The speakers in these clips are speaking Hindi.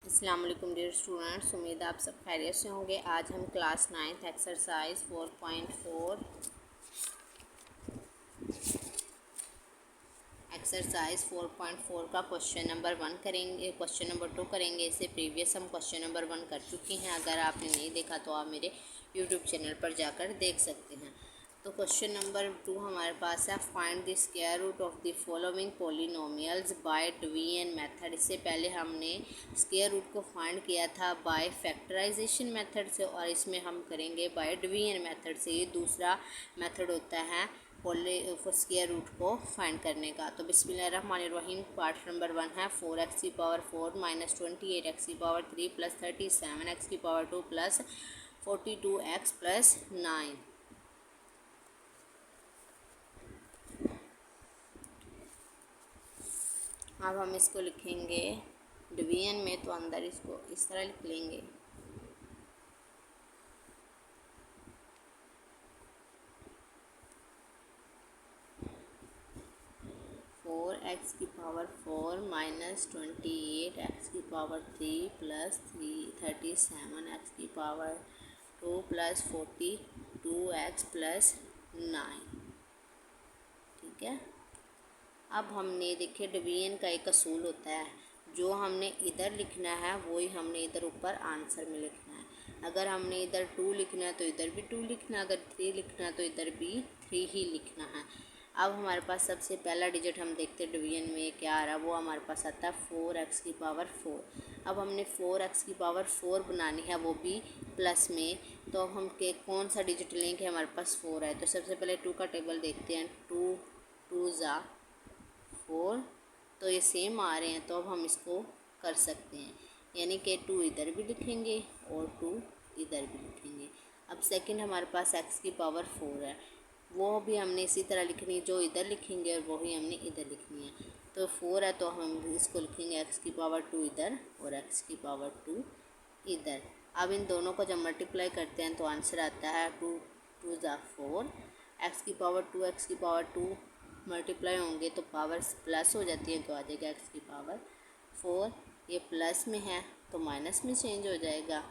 अस्सलाम वालेकुम डियर स्टूडेंट्स, उम्मीद आप सब खैरियत से होंगे। आज हम क्लास 9th एक्सरसाइज 4.4 का क्वेश्चन नंबर 1 करेंगे, क्वेश्चन नंबर 2 करेंगे। इससे प्रीवियस हम क्वेश्चन नंबर 1 कर चुके हैं। अगर आपने नहीं देखा तो आप मेरे यूट्यूब चैनल पर जाकर देख सकते हैं। तो क्वेश्चन नंबर 2 हमारे पास है, find the square root of the following polynomials by division method. इससे पहले हमने स्क्वायर रूट को फाइंड किया था बाय फैक्टराइजेशन मेथड से, और इसमें हम करेंगे बाय डिवीजन मेथड से। ये दूसरा मेथड होता है स्क्वायर रूट को फाइंड करने का। तो बिस्मिल्लाहिर्रहमानिर्रहीम, पार्ट नंबर 1 है 4x की पावर 4 माइनस 28x की पावर 3 प्लस 37x की पावर 2 प्लस 42x प्लस 9। अब हम इसको लिखेंगे डिवीजन में, तो अंदर इसको इस तरह लिख लेंगे। फोर एक्स की पावर 4 माइनस 28x की पावर 3 प्लस 37x की पावर 2 प्लस 42x प्लस 9। ठीक है। अब हमने देखिए डिवीजन का एक असूल होता है, जो हमने इधर लिखना है वही हमने इधर ऊपर आंसर में लिखना है। अगर हमने इधर 2 लिखना है तो इधर भी 2 लिखना है, अगर 3 लिखना है तो इधर भी 3 ही लिखना है। अब हमारे पास सबसे पहला डिजिट हम देखते हैं डिवीजन में क्या आ रहा है। वो हमारे पास आता है 4x की पावर 4। अब हमने 4x की पावर 4 बनानी है, वो भी प्लस में। तो अब हम के कौन सा डिजिट लेंगे, हमारे पास 4 है। तो सबसे पहले 2 का टेबल देखते हैं। 2 2 ज़ा 4, तो ये सेम आ रहे हैं, तो अब हम इसको कर सकते हैं। यानी कि 2 इधर भी लिखेंगे और 2 इधर भी लिखेंगे। अब सेकंड हमारे पास x की पावर 4 है, वो भी हमने इसी तरह लिखनी है, जो इधर लिखेंगे और वही हमने इधर लिखनी है। तो 4 है तो हम इसको लिखेंगे x की पावर 2 इधर और x की पावर 2 इधर। अब इन दोनों को जब मल्टीप्लाई करते हैं तो आंसर आता है 2 2 ज़ा 4, x की पावर 2 x की पावर 2 मल्टीप्लाई होंगे तो पावर प्लस हो जाती है, तो आ जाएगा x की पावर 4। ये प्लस में है तो माइनस में चेंज हो जाएगा।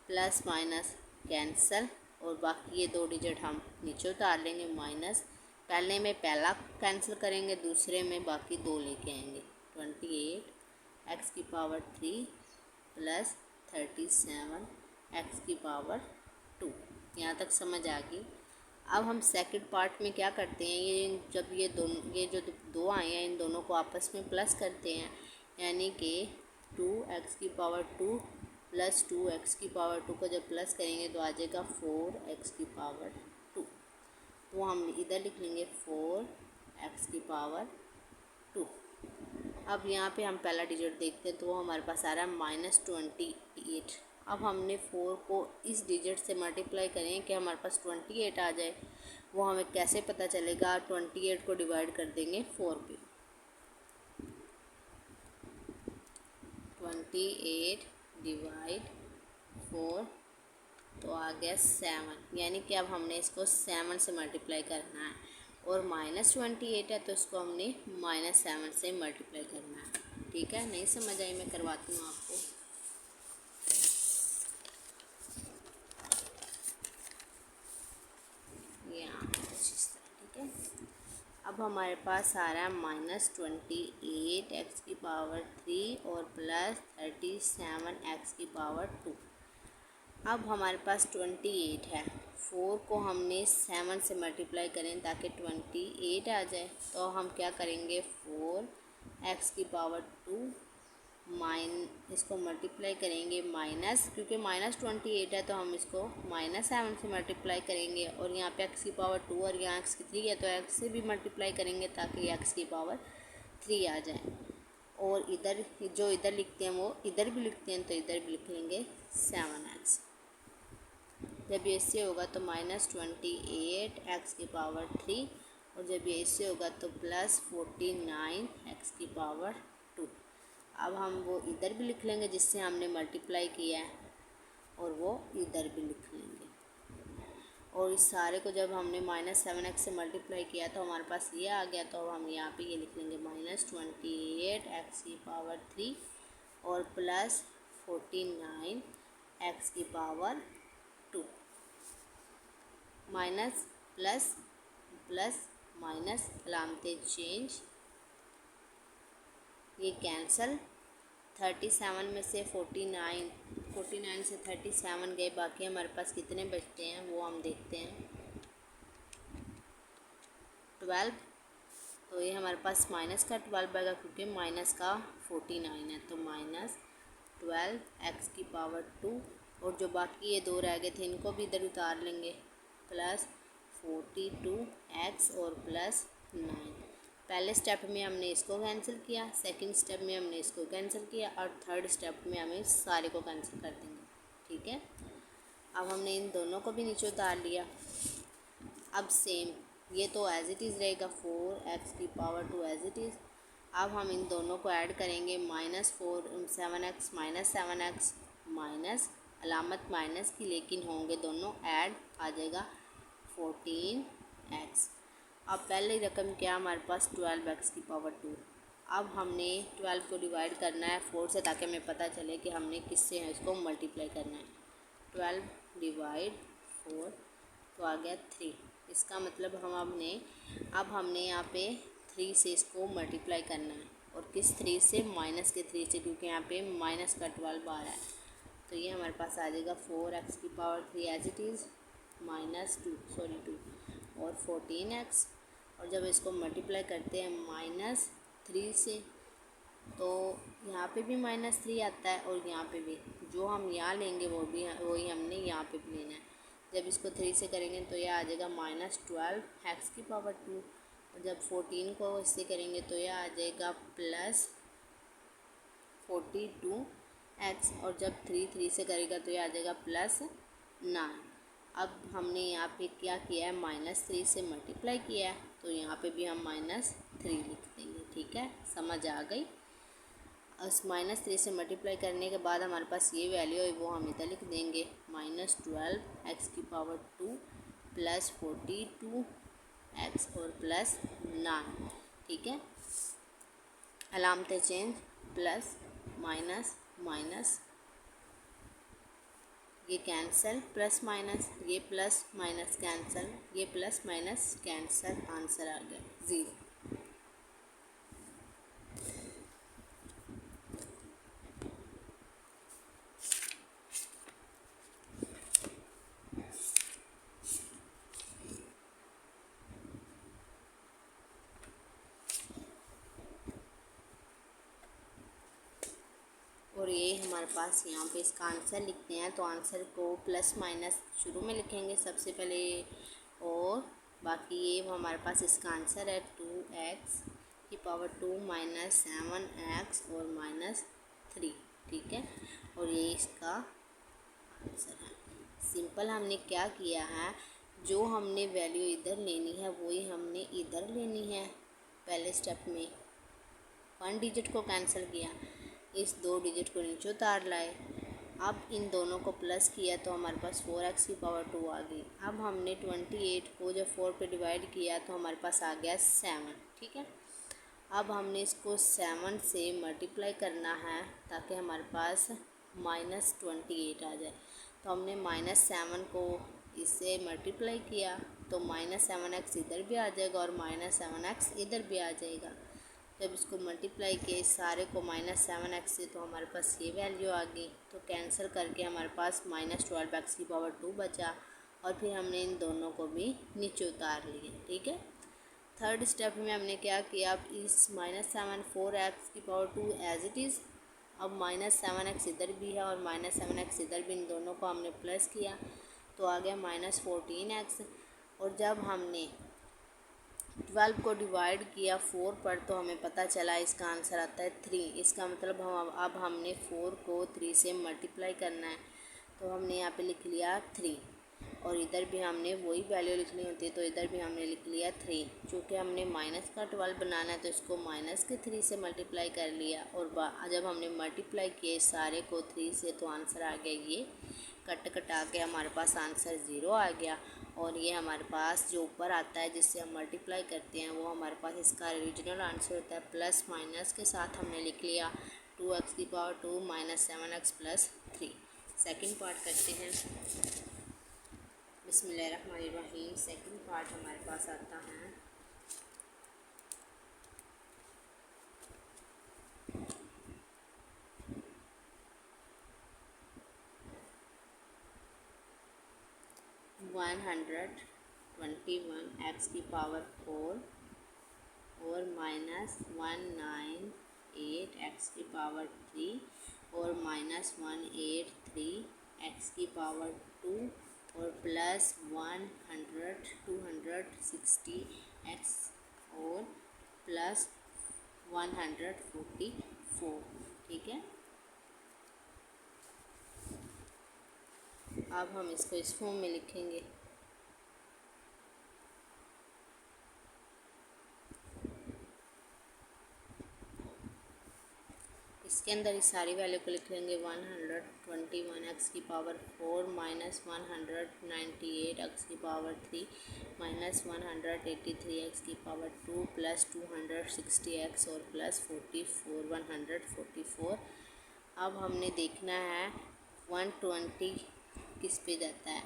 प्लस माइनस कैंसल, और बाकी ये 2 डिजिट हम नीचे उतार लेंगे। माइनस पहले में पहला कैंसिल करेंगे, दूसरे में बाकी 2 लेके आएंगे। 28 x की पावर 3 प्लस 37 x की पावर 2। यहाँ तक समझ आ गई। अब हम सेकंड पार्ट में क्या करते हैं, ये जब ये जो 2 आए हैं इन दोनों को आपस में प्लस करते हैं। यानी कि 2x की पावर 2 प्लस 2x की पावर 2 को जब प्लस करेंगे तो आ जाएगा 4x की पावर 2। तो हम इधर लिख लेंगे 4x की पावर 2। अब यहाँ पे हम पहला डिजिट देखते हैं, तो वो हमारे पास आ रहा है -28। अब हमने 4 को इस डिजिट से मल्टीप्लाई करें कि हमारे पास 28 आ जाए। वो हमें कैसे पता चलेगा, 28 को डिवाइड कर देंगे 4 पे। 28 डिवाइड 4 तो आ गया 7। यानी कि अब हमने इसको 7 से मल्टीप्लाई करना है, और -28 है तो इसको हमने -7 से मल्टीप्लाई करना है। ठीक है, नहीं समझ आई, मैं करवाती हूँ आपको। यहाँ कुछ इस तरह। ठीक है। अब हमारे पास आ रहा है -28 x की पावर 3 और प्लस 37 x की पावर 2। अब हमारे पास 28 है, 4 को हमने 7 से मल्टीप्लाई करें ताकि 28 आ जाए। तो हम क्या करेंगे, 4x की पावर 2 इसको मल्टीप्लाई करेंगे माइनस, क्योंकि -28 है तो हम इसको -7 से मल्टीप्लाई करेंगे। और यहाँ पे x की पावर 2 और यहाँ x की 3 है तो x से भी मल्टीप्लाई करेंगे ताकि x की पावर 3 आ जाए। और इधर जो इधर लिखते हैं वो इधर भी लिखते हैं, तो इधर भी लिख लेंगे 7x। जब ये इससे होगा तो -28 x की पावर 3, और जब ये इससे होगा तो प्लस 49 x की पावर 2। अब हम वो इधर भी लिख लेंगे जिससे हमने मल्टीप्लाई किया है, और वो इधर भी लिख लेंगे। और इस सारे को जब हमने -7x से मल्टीप्लाई किया तो हमारे पास ये आ गया। तो अब हम यहाँ पे ये लिख लेंगे -28x3 और plus 49x2 minus plus plus minus अलामते चेंज, ये कैंसल। 37 में से 49 से 37 गए, बाकी हमारे पास कितने बचते हैं वो हम देखते हैं। 12। तो ये हमारे पास माइनस का 12 आएगा क्योंकि माइनस का 49 है। तो -12x2 और जो बाकी ये 2 रह गए थे इनको भी इधर उतार लेंगे, प्लस 42x और प्लस 9। पहले स्टेप में हमने इसको कैंसिल किया, सेकंड स्टेप में हमने इसको कैंसिल किया और थर्ड स्टेप में हमें सारे को कैंसिल कर देंगे। ठीक है, अब हमने इन दोनों को भी नीचे उतार लिया। अब सेम ये तो एज इट इज़ रहेगा, 4x2 एज इट इज़। अब हम इन दोनों को ऐड करेंगे, -7x माइनस अलामत माइनस की, लेकिन होंगे दोनों ऐड, आ जाएगा 14x। अब पहली रकम क्या हमारे पास 12x2। अब हमने 12 को डिवाइड करना है 4 से ताकि हमें पता चले कि हमने किससे इसको मल्टीप्लाई करना है। 12 डिवाइड 4 तो आ गया 3। इसका मतलब अब हमने यहाँ पे 3 से इसको मल्टीप्लाई करना है, और किस 3 से, माइनस के 3 से, क्योंकि यहाँ पे माइनस का 12 आ रहा है। तो ये हमारे पास आ जाएगा 4x3 एज इट इज़ -2 और 14x। और जब इसको मल्टीप्लाई करते हैं -3 से तो यहाँ पे भी -3 आता है, और यहाँ पे भी जो हम यहाँ लेंगे वही हमने यहाँ पे भी लेना है। जब इसको 3 से करेंगे तो यह आ जाएगा -12x2, और जब 14 को इससे करेंगे तो यह आ जाएगा +42x, और जब 3 से करेगा तो यह आ जाएगा +9। अब हमने यहाँ पे क्या किया है, -3 से मल्टीप्लाई किया है, तो यहाँ पे भी हम -3 लिख देंगे। ठीक है, समझ आ गई। उस -3 से मल्टीप्लाई करने के बाद हमारे पास ये वैल्यू है वो हम इधर लिख देंगे, -12x2 प्लस 42x और प्लस 9। ठीक है, अलामते चेंज, प्लस माइनस माइनस, ये कैंसल, प्लस माइनस, ये प्लस माइनस कैंसल, ये प्लस माइनस कैंसल, आंसर आ गया 0। और ये हमारे पास यहाँ पे इसका आंसर लिखते हैं, तो आंसर को प्लस माइनस शुरू में लिखेंगे सबसे पहले, और बाकी ये हमारे पास इसका आंसर है 2x⁻² -7x और -3। ठीक है, और ये इसका आंसर है। सिंपल हमने क्या किया है, जो हमने वैल्यू इधर लेनी है वही हमने इधर लेनी है। पहले स्टेप में 1 डिजिट को कैंसिल किया, इस 2 डिजिट को नीचे उतार लाए। अब इन दोनों को प्लस किया तो हमारे पास 4x2 आ गई। अब हमने 28 को जब 4 पे डिवाइड किया तो हमारे पास आ गया 7। ठीक है, अब हमने इसको 7 से मल्टीप्लाई करना है ताकि हमारे पास -28 आ जाए। तो हमने -7 को इससे मल्टीप्लाई किया तो -7x इधर भी आ जाएगा और -7x इधर भी आ जाएगा। जब इसको मल्टीप्लाई किया इस सारे को -7x से तो हमारे पास ये वैल्यू आ गई। तो कैंसिल करके हमारे पास -12x2 बचा, और फिर हमने इन दोनों को भी नीचे उतार लिए। ठीक है, थर्ड स्टेप में हमने क्या किया, अब इस -7 4x2 एज इट इज़, अब -7x इधर भी है और -7x इधर भी, इन दोनों को हमने प्लस किया तो आ गया -14x। और जब हमने 12 को डिवाइड किया 4 पर तो हमें पता चला इसका आंसर आता है 3। इसका मतलब अब हमने 4 को 3 से मल्टीप्लाई करना है, तो हमने यहाँ पे लिख लिया 3, और इधर भी हमने वही वैल्यू लिखनी होती है तो इधर भी हमने लिख लिया 3। चूँकि हमने माइनस का 12 बनाना है तो इसको -3 से मल्टीप्लाई कर लिया, और जब हमने मल्टीप्लाई किए सारे को 3 से तो आंसर आ गया ये, कट कटा के हमारे पास आंसर 0 आ गया। और ये हमारे पास जो ऊपर आता है जिससे हम मल्टीप्लाई करते हैं वो हमारे पास इसका ओरिजिनल आंसर होता है। प्लस माइनस के साथ हमने लिख लिया 2x की power 2 minus 7x plus 3। Second part करते हैं। बिस्मिल्लाहिर्रहमानिर्रहीम। सेकेंड पार्ट हमारे पास आता है 121 एक्स की पावर 4 और माइनस 198 एक्स की पावर 3 और माइनस 183 एक्स की पावर 2 और प्लस 260 एक्स और प्लस 144। ठीक है, अब हम इसको इस फॉर्म में लिखेंगे। इसके अंदर इस सारी वैल्यू को लिख लेंगे। 121 एक्स की पावर 4 माइनस 198 एक्स की पावर 3 माइनस 183 एक्स की पावर 2 प्लस 260 एक्स और प्लस 144। अब हमने देखना है 120 किस पे जाता है,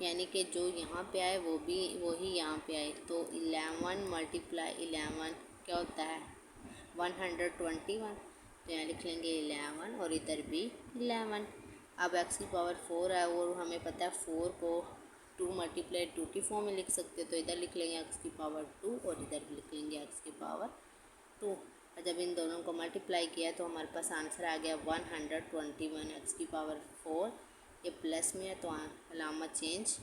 यानी कि जो यहाँ पे आए वही यहाँ पे आए। तो 11 मल्टीप्लाई 11 क्या होता है 121। तो यहाँ लिख लेंगे 11 और इधर भी 11। अब एक्स की पावर 4 है और हमें पता है 4 को 2 मल्टीप्लाई 2 की फॉर्म में लिख सकते हैं। तो इधर लिख लेंगे एक्स की पावर 2 और इधर भी लिख लेंगे एक्स की पावर 2। और जब इन दोनों को मल्टीप्लाई किया तो हमारे पास आंसर आ गया 121 एक्स की पावर 4। ये प्लस में है तो अलामत चेंज,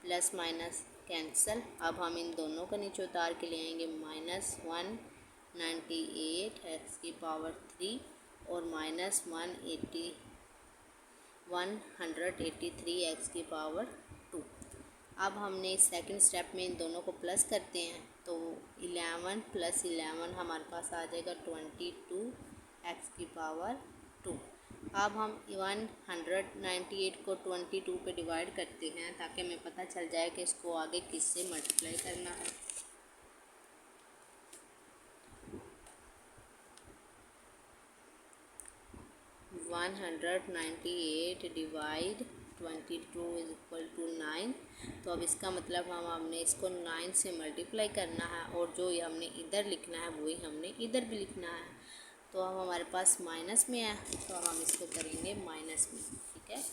प्लस माइनस कैंसल। अब हम इन दोनों को नीचे उतार के ले आएंगे। माइनस 198 एक्स की पावर 3 और माइनस 183 एक्स की पावर 2। अब हमने सेकंड स्टेप में इन दोनों को प्लस करते हैं तो 11 प्लस 11 हमारे पास आ जाएगा 22 एक्स की पावर 2। अब हम 198 को 22 पे डिवाइड करते हैं ताकि हमें पता चल जाए कि इसको आगे किससे मल्टीप्लाई करना है। One 198 divide 22 is equal to 9। तो अब इसका मतलब हमने इसको 9 से मल्टीप्लाई करना है और जो हमने इधर लिखना है वही हमने इधर भी लिखना है। तो अब हमारे पास माइनस में है तो हम इसको करेंगे माइनस में। ठीक है,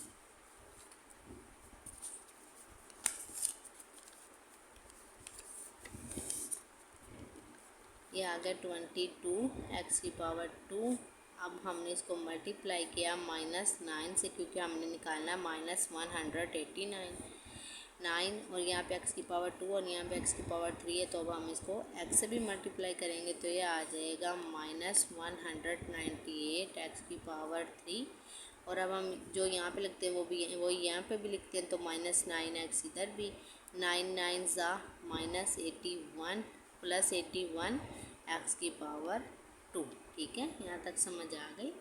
ये आ गया 22 एक्स की पावर 2। अब हमने इसको मल्टीप्लाई किया माइनस 9 से क्योंकि हमने निकालना है माइनस 189 और यहाँ पे एक्स की पावर 2 और यहाँ पे एक्स की पावर 3 है। तो अब हम इसको एक्स से भी मल्टीप्लाई करेंगे तो ये आ जाएगा माइनस 198 एक्स की पावर 3। और अब हम जो यहाँ पे लिखते हैं वो यहाँ पे भी लिखते हैं। तो माइनस 9x इधर भी 9 ज़ा माइनस 81 प्लस 81 एक्स की पावर 2। ठीक है, यहाँ तक समझ आ गई।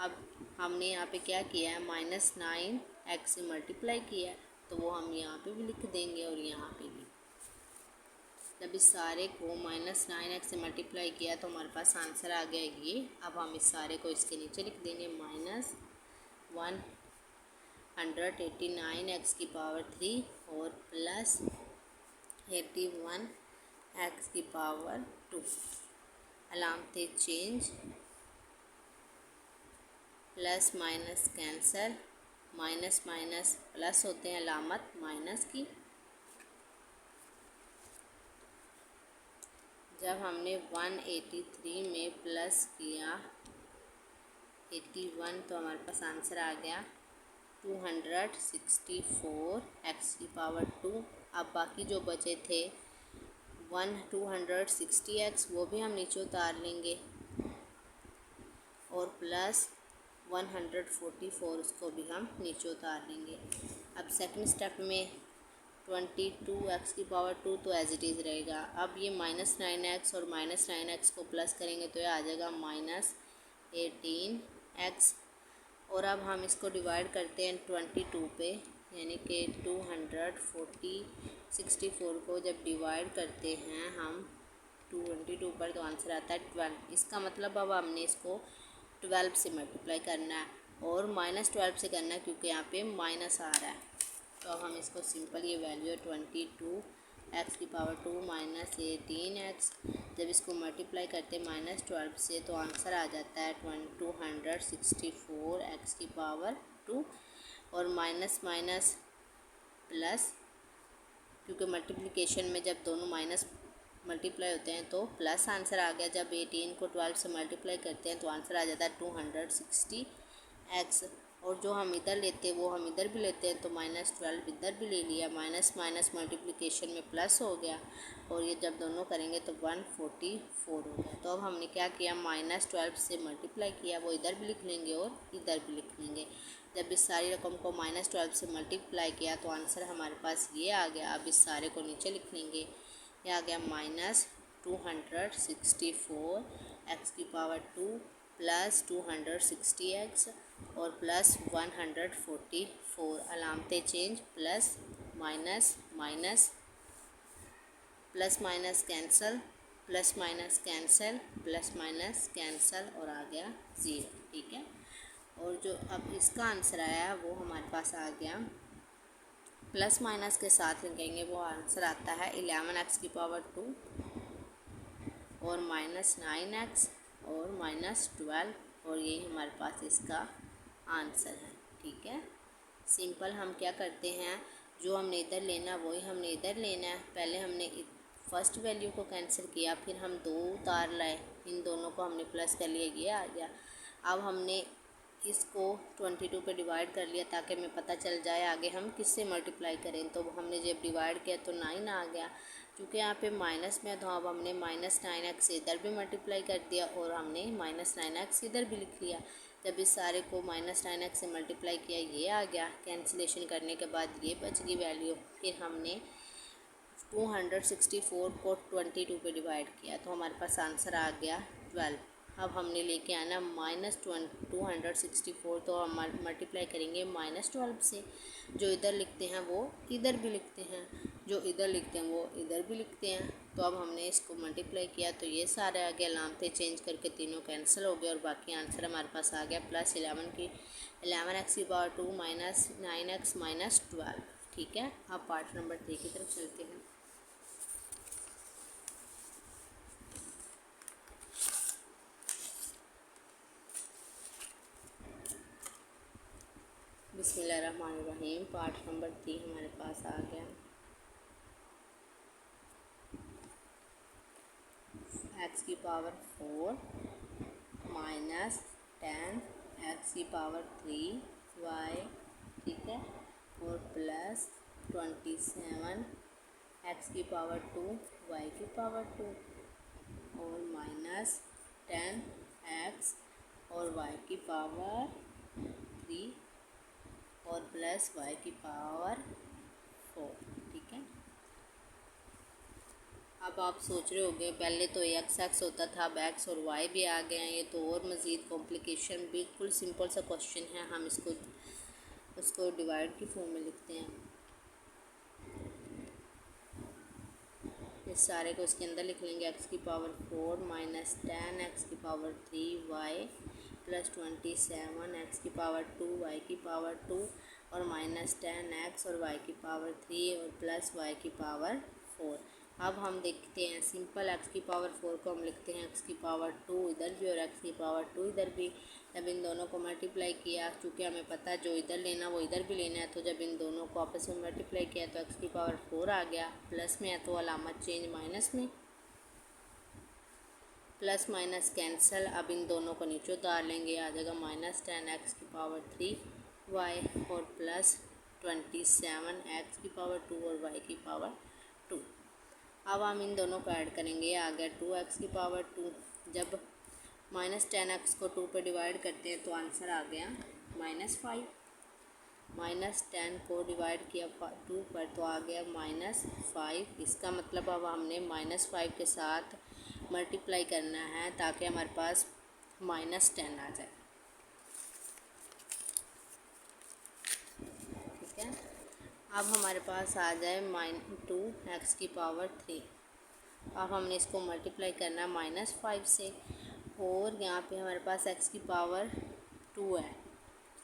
अब हमने यहाँ पे क्या किया है माइनस 9x से मल्टीप्लाई किया है तो वो हम यहाँ पे भी लिख देंगे और यहाँ पे भी। जब इस सारे को माइनस 9x से मल्टीप्लाई किया तो हमारे पास आंसर आ गया ये। अब हम इस सारे को इसके नीचे लिख देंगे माइनस 189 एक्स की पावर 3 और प्लस 81 एक्स की पावर 2। अलामतें change, plus minus cancel, minus minus plus होते हैं अलामत माइनस की। जब हमने 183 में प्लस किया 81 तो हमारे पास आंसर आ गया 264 एक्स की पावर 2। अब बाकी जो बचे थे 260 एक्स वो भी हम नीचे उतार लेंगे और प्लस 144 उसको भी हम नीचे उतार लेंगे। अब सेकंड स्टेप में 22 एक्स की पावर 2 तो एज इट इज़ रहेगा। अब ये माइनस 9x और माइनस 9x को प्लस करेंगे तो ये आ जाएगा माइनस 18x। और अब हम इसको डिवाइड करते हैं 22 पे, यानी कि 264 को जब डिवाइड करते हैं हम 22 पर तो आंसर आता है 12। इसका मतलब अब हमने इसको 12 से मल्टीप्लाई करना है और -12 से करना है क्योंकि यहाँ पे माइनस आ रहा है। तो अब हम इसको सिंपल ये वैल्यू है 22 x⁻² माइनस 18x। जब इसको मल्टीप्लाई करते हैं -12 से तो आंसर आ जाता है 264 x⁻² और माइनस माइनस प्लस, क्योंकि मल्टीप्लिकेशन में जब दोनों माइनस मल्टीप्लाई होते हैं तो प्लस आंसर आ गया। जब 18 को 12 से मल्टीप्लाई करते हैं तो आंसर आ जाता है 260x। और जो हम इधर लेते हैं वो हम इधर भी लेते हैं तो -12 इधर भी ले लिया, माइनस माइनस मल्टीप्लिकेशन में प्लस हो गया और ये जब दोनों करेंगे तो 144 हो गया। तो अब हमने क्या किया, -12 से मल्टीप्लाई किया, वो इधर भी लिख लेंगे और इधर भी लिख लेंगे। जब इस सारी रकम को -12 से मल्टीप्लाई किया तो आंसर हमारे पास ये आ गया। अब इस सारे को नीचे लिख लेंगे, ये आ गया -264 x⁻² प्लस 260x और प्लस 144। अलामतें change, plus minus minus, plus minus cancel, plus minus cancel, plus minus cancel और आ गया 0। ठीक है, और जो अब इसका आंसर आया वो हमारे पास आ गया, प्लस माइनस के साथ लिखेंगे वो आंसर आता है 11x⁻² और -9x और -12 और ये हमारे पास इसका आंसर है। ठीक है, सिंपल हम क्या करते हैं, जो हमने इधर लेना वही हमने इधर लेना है। पहले हमने फर्स्ट वैल्यू को कैंसिल किया, फिर हम 2 उतार लाए, इन दोनों को हमने प्लस कर लिया, ये आ गया। अब हमने इसको 22 पे डिवाइड कर लिया ताकि हमें पता चल जाए आगे हम किससे मल्टीप्लाई करें। तो हमने जब डिवाइड किया तो 9 आ गया, क्योंकि यहाँ पे माइनस में तो अब हमने -9x इधर भी मल्टीप्लाई कर दिया और हमने -9x इधर भी लिख लिया। जब इस सारे को -9x से मल्टीप्लाई किया ये आ गया, कैंसिलेशन करने के बाद ये बच गई वैल्यू। फिर हमने 264 को 22 पे डिवाइड किया तो हमारे पास आंसर आ गया 12। अब हमने लेके आना -264, तो हम मल्टीप्लाई करेंगे -12 से। जो इधर लिखते हैं वो इधर भी लिखते हैं, जो इधर लिखते हैं वो इधर भी लिखते हैं। तो अब हमने इसको मल्टीप्लाई किया तो ये सारे आ गया, अलामतें चेंज करके तीनों कैंसिल हो गए और बाकी आंसर हमारे पास आ गया +11x⁻² माइनस 9x माइनस 12। ठीक है, अब पार्ट नंबर 3 की तरफ चलते हैं। बिस्मिल्लाहिर्रहमानिर्रहीम। पार्ट नंबर 3 हमारे पास आ गया, x⁻4 माइनस 10x⁻3y। ठीक है, और प्लस 27x⁻2y⁻2 और माइनस 10x और y⁻3 और प्लस y⁻4। ठीक है, अब आप सोच रहे होंगे पहले तो x होता था, अब x और y भी आ गए हैं, ये तो और मज़ीद कॉम्प्लिकेशन। बिल्कुल सिंपल सा क्वेश्चन है, हम उसको डिवाइड की फॉर्म में लिखते हैं। इस सारे को इसके अंदर लिख लेंगे, x⁻4 minus 10x⁻3y plus 27x⁻2 y⁻2 और माइनस 10x और y⁻3 और प्लस y⁻4। अब हम देखते हैं सिंपल x⁻4 को हम लिखते हैं x⁻2 इधर भी और x⁻2 इधर भी। जब इन दोनों को मल्टीप्लाई किया, चूँकि हमें पता है जो इधर लेना वो इधर भी लेना है, तो जब इन दोनों को आपस में मल्टीप्लाई किया तो x⁻4 आ गया। प्लस में है तो अलामत चेंज माइनस में, प्लस माइनस कैंसल। अब इन दोनों को नीचे उतार लेंगे, आ जाएगा -10x⁻3y और प्लस 27x⁻2 और y⁻2। अब हम इन दोनों को ऐड करेंगे, ये आ गया 2x⁻2। जब -10x को 2 पे डिवाइड करते हैं तो आंसर आ गया -5। -10 को डिवाइड किया 2 पर तो आ गया -5। इसका मतलब अब हमने -5 के साथ मल्टीप्लाई करना है ताकि हमारे पास -10 आ जाए। ठीक है, अब हमारे पास आ जाए टू एक्स की पावर 3। अब हमने इसको मल्टीप्लाई करना है -5 से, और यहाँ पे हमारे पास एक्स की पावर 2 है,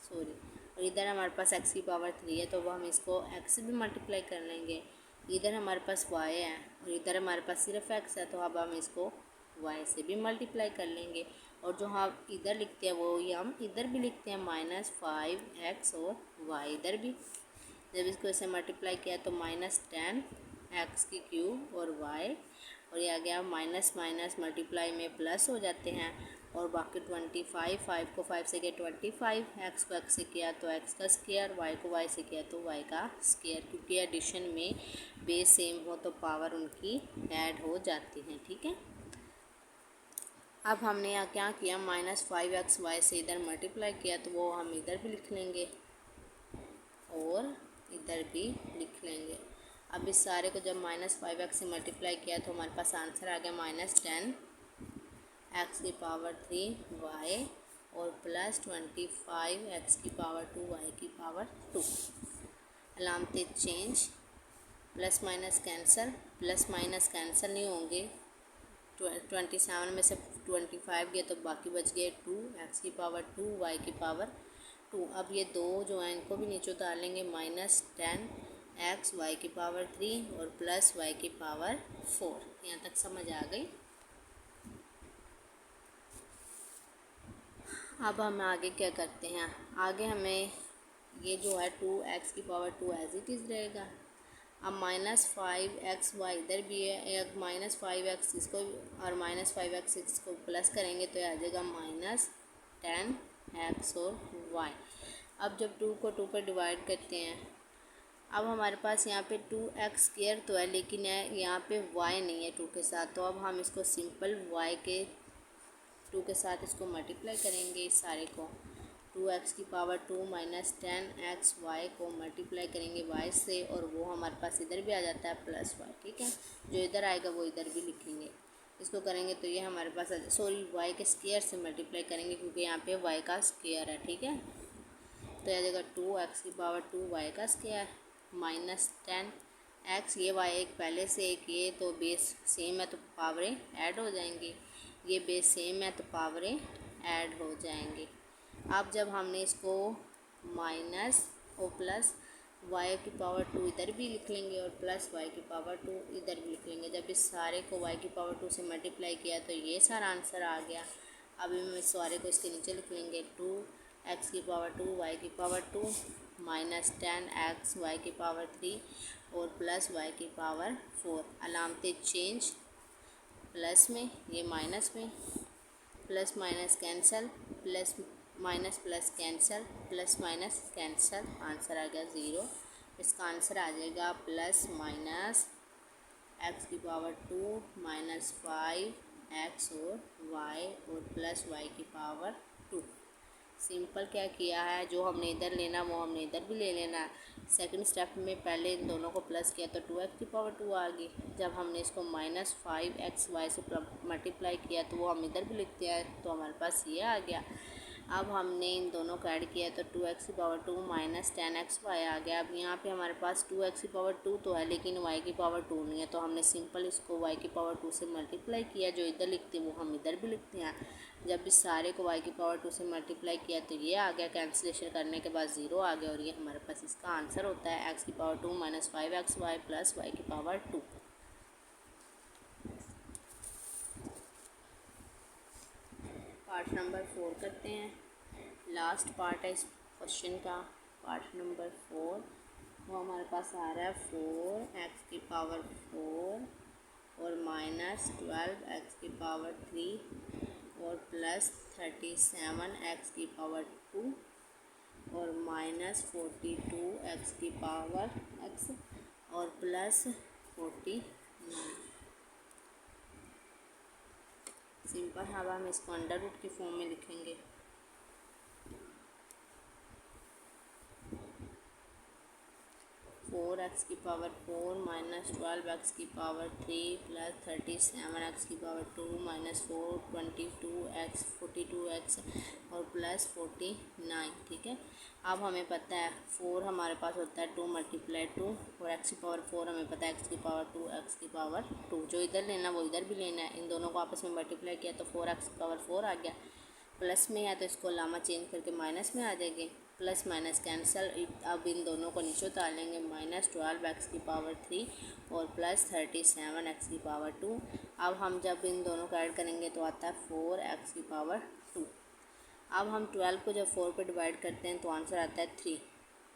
सॉरी, और इधर हमारे पास एक्स की पावर 3 है, तो वो हम इसको एक्स से भी मल्टीप्लाई कर लेंगे। इधर हमारे पास वाई है और इधर हमारे पास सिर्फ एक्स है, तो अब हम इसको वाई से भी मल्टीप्लाई कर लेंगे। और जो हम इधर लिखते हैं वो ही हम इधर भी लिखते हैं, -5x और वाई इधर भी। जब इसको ऐसे मल्टीप्लाई किया तो -10 एक्स की क्यूब और वाई, और ये आ गया माइनस माइनस मल्टीप्लाई में प्लस हो जाते हैं, और बाकी 25, 5 को 5 से किया 25, एक्स को एक्स से किया तो एक्स का स्क्वायर, वाई को वाई से किया तो वाई का स्क्वायर, क्योंकि एडिशन में बेस सेम हो तो पावर उनकी ऐड हो जाती हैं। ठीक है, अब हमने यहाँ क्या किया, -5x वाई से इधर मल्टीप्लाई किया तो वो हम इधर भी लिख लेंगे और इधर भी लिख लेंगे। अब इस सारे को जब -5x से मल्टीप्लाई किया तो हमारे पास आंसर आ गया -10 एक्स की पावर 3 वाई और +25 एक्स की पावर 2 वाई की पावर 2। अलामतें change, plus minus cancel, plus minus cancel नहीं होंगे। 27 में से 25 गया तो बाकी बच गए 2 एक्स की पावर 2 वाई की पावर 2। अब ये दो जो हैं इनको भी नीचे उतार लेंगे, -10 एक्स वाई की पावर 3 और प्लस वाई की पावर 4। यहाँ तक समझ आ गई। अब हम आगे क्या करते हैं, आगे हमें ये जो है 2x की पावर 2 एज इट इज़ रहेगा। अब -5x वाई इधर भी है, एक -5x इसको और -5x इसको प्लस करेंगे तो आ जाएगा -10x और y। अब जब 2 को 2 पर डिवाइड करते हैं, अब हमारे पास यहाँ पे 2x स्क्वायर तो है, लेकिन यहाँ पे y नहीं है 2 के साथ, तो अब हम इसको सिंपल y के 2 के साथ इसको मल्टीप्लाई करेंगे। इस सारे को 2x की पावर 2 -10x वाई को मल्टीप्लाई करेंगे y से, और वो हमारे पास इधर भी आ जाता है +y। ठीक है, जो इधर आएगा वो इधर भी लिखेंगे। इसको करेंगे तो ये हमारे पास सॉरी y के स्क्वायर से मल्टीप्लाई करेंगे, क्योंकि यहाँ पे y का स्क्वायर है। ठीक है, तो आ जाएगा 2x की पावर 2 y का स्क्वायर -10x, ये y एक पहले से एक ये तो बेस सेम है तो पावरें ऐड हो जाएंगी, ये बेस सेम है तो पावरें ऐड हो जाएंगे। अब जब हमने इसको माइनस और प्लस वाई की पावर 2 इधर भी लिख लेंगे और प्लस वाई की पावर 2 इधर भी लिख लेंगे। जब इस सारे को वाई की पावर 2 से मल्टीप्लाई किया तो ये सारा आंसर आ गया। अब हम इस सारे को इसके नीचे लिख लेंगे, 2x की पावर 2 वाई की पावर 2 -10x वाई की पावर 3 और प्लस वाई की पावर 4। अलामतें चेंज, प्लस में ये माइनस में, plus minus cancel, plus minus plus cancel, plus minus cancel, answer आ गया 0। इसका आंसर आ जाएगा प्लस माइनस एक्स की पावर 2 -5x और y और प्लस y की पावर 2। सिंपल क्या किया है, जो हमने इधर लेना वो हमने इधर भी ले लेना है। सेकंड स्टेप में पहले इन दोनों को प्लस किया तो 2x की पावर 2 आ गई। जब हमने इसको -5x वाई से मल्टीप्लाई किया तो वो हम इधर भी लिखते हैं, तो हमारे पास ये आ गया। अब हमने इन दोनों को ऐड किया तो 2x की पावर 2 -10x वाई आ गया। अब यहाँ पे हमारे पास 2x की पावर 2 तो है, लेकिन y की पावर 2 नहीं है, तो हमने सिंपल इसको y की पावर 2 से मल्टीप्लाई किया। जो इधर लिखते हैं वो हम इधर भी लिखते हैं। जब इस सारे को y की पावर 2 से मल्टीप्लाई किया तो ये आ गया, कैंसिलेशन करने के बाद 0 आ गया, और ये हमारे पास इसका आंसर होता है x की power 2 -5x y plus y की पावर 2। पार्ट नंबर 4 करते हैं, लास्ट पार्ट है इस क्वेश्चन का। पार्ट नंबर 4 वो हमारे पास आ रहा है 4x की पावर 4 और -12x की पावर 3 और +37x की पावर 2 और -42x की पावर x और +49। सिंपल है, अब हम इसको अंडर रूट की फॉर्म में लिखेंगे। एक्स की पावर 4 माइनस 12 एक्स की पावर 3 प्लस 37 एक्स की पावर 2 माइनस 4 22 एक्स 42 एक्स और प्लस 49। ठीक है, अब हमें पता है 4 हमारे पास होता है 2 मल्टीप्लाई 2 और एक्स की पावर 4 हमें पता है एक्स की पावर 2 एक्स की पावर 2। जो इधर लेना वो इधर भी लेना है। इन दोनों को आपस में मल्टीप्लाई किया तो 4 एक्स की पावर 4 आ गया। प्लस में है तो इसको लामा चेंज करके माइनस में आ जाएंगे। Plus minus cancel. अब इन दोनों को नीचे उतार लेंगे। माइनस 12 एक्स की पावर 3 और प्लस 37 एक्स की पावर 2। अब हम जब इन दोनों को ऐड करेंगे तो आता है 4 एक्स की पावर 2। अब हम 12 को जब 4 पे डिवाइड करते हैं तो आंसर आता है 3।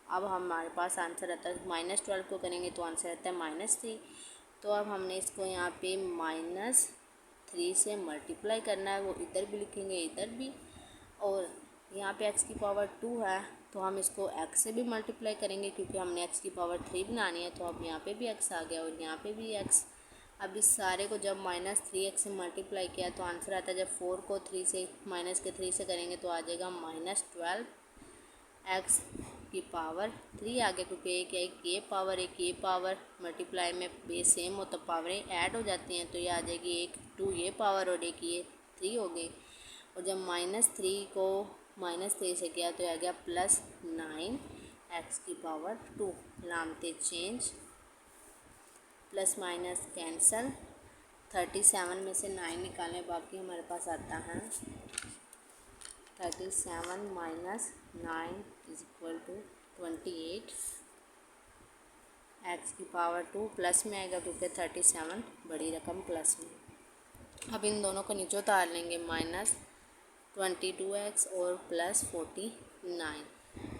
अब हमारे पास आंसर आता है -12 को करेंगे तो आंसर आता है -3। तो अब हमने इसको यहाँ पे -3 से मल्टीप्लाई करना है, वो इधर भी लिखेंगे इधर भी। और यहाँ पे x की पावर 2 है तो हम इसको x से भी मल्टीप्लाई करेंगे क्योंकि हमने x की पावर 3 बनानी है। तो अब यहाँ पे भी x आ गया और यहाँ पे भी x। अब इस सारे को जब -3x से मल्टीप्लाई किया तो आंसर आता है, जब 4 को 3 से -3 से करेंगे तो आ जाएगा -12 एक्स की पावर 3 आ गया। क्योंकि एक ये पावर एक ये पावर मल्टीप्लाई में बेस सेम हो तो पावरें ऐड हो जाती हैं। तो ये आ जाएगी एक 2 ये पावर और एक ये 3 हो गई। और जब -3 को -3 से किया तो आ गया +9 एक्स की पावर 2। लामते चेंज, प्लस माइनस कैंसल। 37 में से 9 निकालें, बाकी हमारे पास आता है 37 minus 9 is equal to 28 x की पावर 2। प्लस में आएगा क्योंकि 37 बड़ी रकम प्लस में। अब इन दोनों को नीचे उतार लेंगे। -22x और प्लस 49।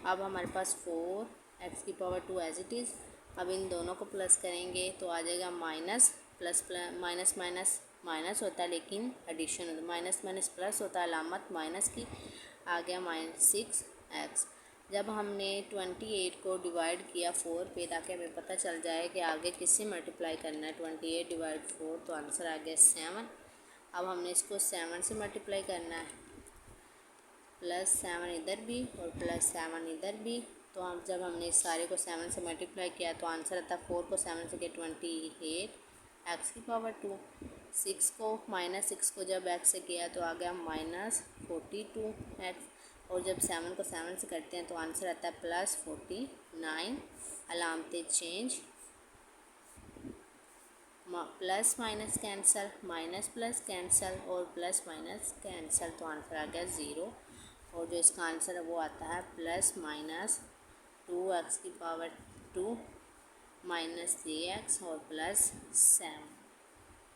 अब हमारे पास 4 एक्स की पावर 2 एज इट इज़। अब इन दोनों को प्लस करेंगे तो आ जाएगा minus plus minus minus minus होता है लेकिन एडिशन होता है। माइनस माइनस प्लस होता है, अलामत माइनस की। आ गया -6x। जब हमने 28 को डिवाइड किया 4 पे ताकि हमें पता चल जाए कि आगे किससे मल्टीप्लाई करना है, 28 डिवाइड 4 तो आंसर आ गया 7। अब हमने इसको 7 से मल्टीप्लाई करना है। +7 इधर भी और +7 इधर भी। तो हम जब हमने इस सारे को 7 से मल्टीप्लाई किया तो आंसर आता 4 को 7 से किया 28 एक्स की पावर 2। 6 को जब x से किया तो आ गया -42 एक्स। और जब 7 को 7 से करते हैं तो आंसर आता है +49। अलामते change, plus minus cancel, minus plus cancel और प्लस माइनस कैंसल। तो आंसर आ गया 0। और जो इसका आंसर है वो आता है +-2 एक्स की पावर 2 -3x और +7।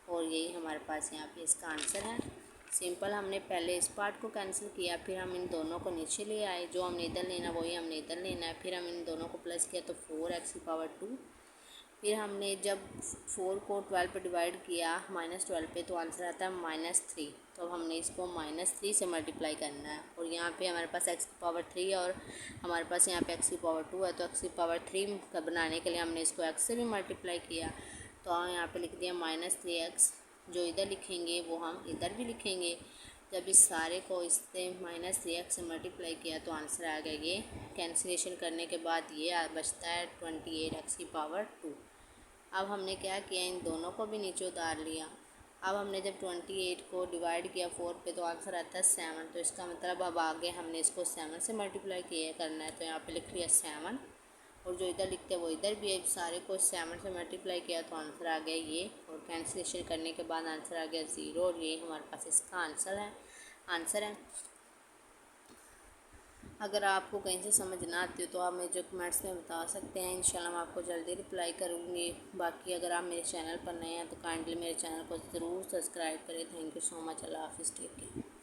और यही हमारे पास यहाँ पे इसका आंसर है। सिंपल, हमने पहले इस पार्ट को कैंसिल किया, फिर हम इन दोनों को नीचे ले आए। जो हमने इधर लेना वही हमने इधर लेना है। फिर हम इन दोनों को प्लस किया तो 4 एक्स की पावर 2। फिर हमने जब 4 को 12 पे डिवाइड किया -12 पे तो आंसर आता है -3। तो अब हमने इसको -3 से मल्टीप्लाई करना है। और यहाँ पे हमारे पास x की पावर 3 और हमारे पास यहाँ पे x की पावर 2 है। तो x की पावर 3 का बनाने के लिए हमने इसको x से भी मल्टीप्लाई किया। तो यहाँ पे लिख दिया -3x। जो इधर लिखेंगे वो हम इधर भी लिखेंगे। जब इस सारे को इससे -3x से मल्टीप्लाई किया तो आंसर आ गया ये। कैंसिलेशन करने के बाद ये बचता है 28x की पावर 2। अब हमने क्या किया, इन दोनों को भी नीचे उतार लिया। अब हमने जब 28 को डिवाइड किया 4 पे तो आंसर आता है 7। तो इसका मतलब अब आगे हमने इसको 7 से मल्टीप्लाई किया करना है। तो यहाँ पे लिख लिया 7 और जो इधर लिखते हैं वो इधर भी है। सारे को 7 से मल्टीप्लाई किया तो आंसर आ गया ये। और कैंसिलेशन करने के बाद आंसर आ गया 0। और ये हमारे पास इसका आंसर है। अगर आपको कहीं से समझ ना आती हो तो आप मुझे कमेंट्स में बता सकते हैं। इंशाल्लाह मैं आपको जल्दी रिप्लाई करूँगी। बाकी अगर आप मेरे चैनल पर नए हैं तो काइंडली मेरे चैनल को ज़रूर सब्सक्राइब करें। Thank you so much. अल्लाह हाफिज़। Take care.